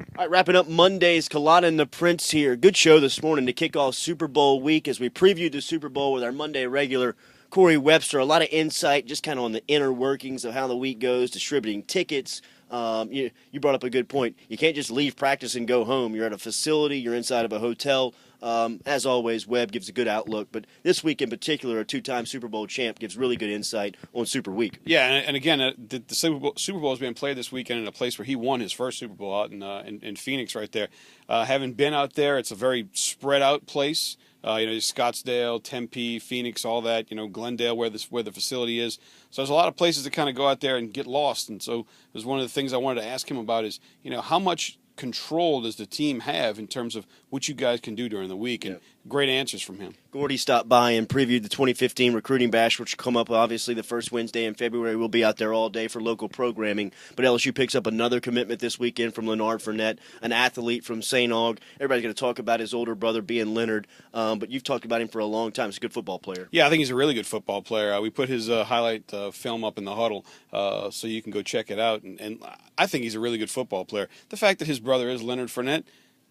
All right, wrapping up Monday's Culotta and the Prince here. Good show this morning to kick off Super Bowl week as we previewed the Super Bowl with our Monday regular, Corey Webster. A lot of insight just kind of on the inner workings of how the week goes, distributing tickets. You brought up a good point. You can't just leave practice and go home. You're at a facility. You're inside of a hotel. As always, Webb gives a good outlook. But this week in particular, a two-time Super Bowl champ gives really good insight on Super Week. Yeah, and again, the Super Bowl is being played this weekend in a place where he won his first Super Bowl out in Phoenix right there. Having been out there, it's a very spread out place. Scottsdale, Tempe, Phoenix, all that. Glendale, where the facility is. So there's a lot of places to kind of go out there and get lost. And so it was one of the things I wanted to ask him about is, how much control does the team have in terms of what you guys can do during the week? And great answers from him. Gordy stopped by and previewed the 2015 Recruiting Bash, which will come up obviously the first Wednesday in February. We'll be out there all day for local programming. But LSU picks up another commitment this weekend from Leonard Fournette, an athlete from St. Aug. Everybody's going to talk about his older brother being Leonard, but you've talked about him for a long time. He's a good football player. Yeah, I think he's a really good football player. We put his highlight film up in the huddle so you can go check it out. And I think he's a really good football player. The fact that his brother is Leonard Fournette,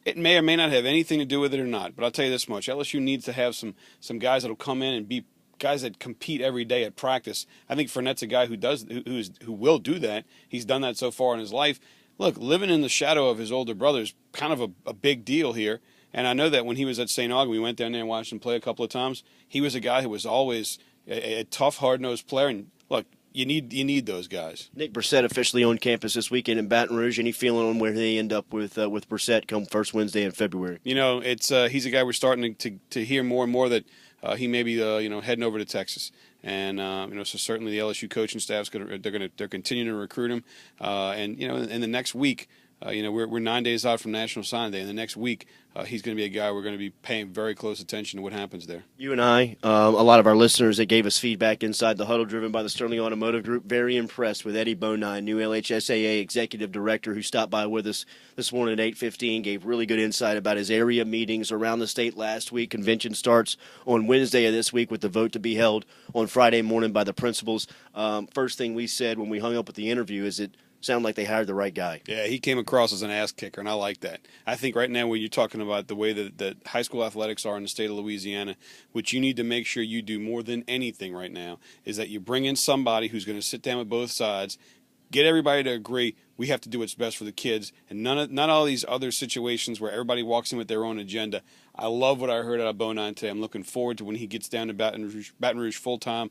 it may or may not have anything to do with it or not, but I'll tell you this much. LSU needs to have some guys that will come in and be guys that compete every day at practice. I think Fournette's a guy who will do that. He's done that so far in his life. Look, living in the shadow of his older brother is kind of a big deal here, and I know that when he was at St. Aug, we went down there and watched him play a couple of times. He was a guy who was always a tough, hard-nosed player, and look, you need those guys. Nick Brissett officially on campus this weekend in Baton Rouge. Any feeling on where they end up with Brissett come first Wednesday in February? It's he's a guy we're starting to hear more and more that he may be heading over to Texas, and so certainly the LSU coaching staff's they're continuing to recruit him, and in the next week. We're 9 days out from National Signing Day. In the next week, he's going to be a guy we're going to be paying very close attention to what happens there. You and I, a lot of our listeners that gave us feedback inside the huddle driven by the Sterling Automotive Group, very impressed with Eddie Bonine, new LHSAA Executive Director, who stopped by with us this morning at 8:15, gave really good insight about his area meetings around the state last week. Convention starts on Wednesday of this week with the vote to be held on Friday morning by the principals. First thing we said when we hung up with the interview is it sound like they hired the right guy. Yeah, he came across as an ass kicker, and I like that. I think right now when you're talking about the way that high school athletics are in the state of Louisiana, what you need to make sure you do more than anything right now is that you bring in somebody who's going to sit down with both sides, get everybody to agree we have to do what's best for the kids, and not all these other situations where everybody walks in with their own agenda. I love what I heard out of Bonine today. I'm looking forward to when he gets down to Baton Rouge full-time,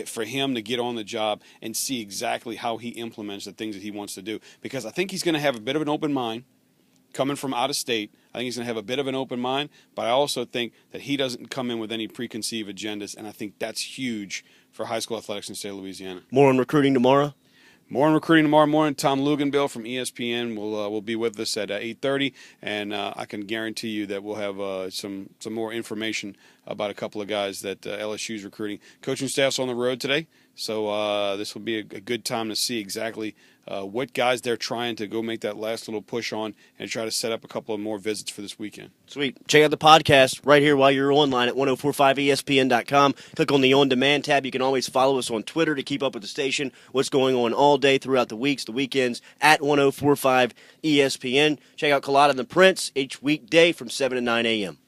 for him to get on the job and see exactly how he implements the things that he wants to do. Because I think he's going to have a bit of an open mind coming from out of state. I think he's going to have a bit of an open mind, but I also think that he doesn't come in with any preconceived agendas, and I think that's huge for high school athletics in the state of Louisiana. More on recruiting tomorrow? More on recruiting tomorrow morning. Tom Luganbill from ESPN will be with us at 8:30, and I can guarantee you that we'll have some more information about a couple of guys that LSU's recruiting. Coaching staff's on the road today, so this will be a good time to see exactly what guys they're trying to go make that last little push on and try to set up a couple of more visits for this weekend. Sweet. Check out the podcast right here while you're online at 1045ESPN.com. Click on the On Demand tab. You can always follow us on Twitter to keep up with the station, what's going on all day throughout the weeks, the weekends, at 1045 ESPN. Check out Culotta and the Prince each weekday from 7 to 9 a.m.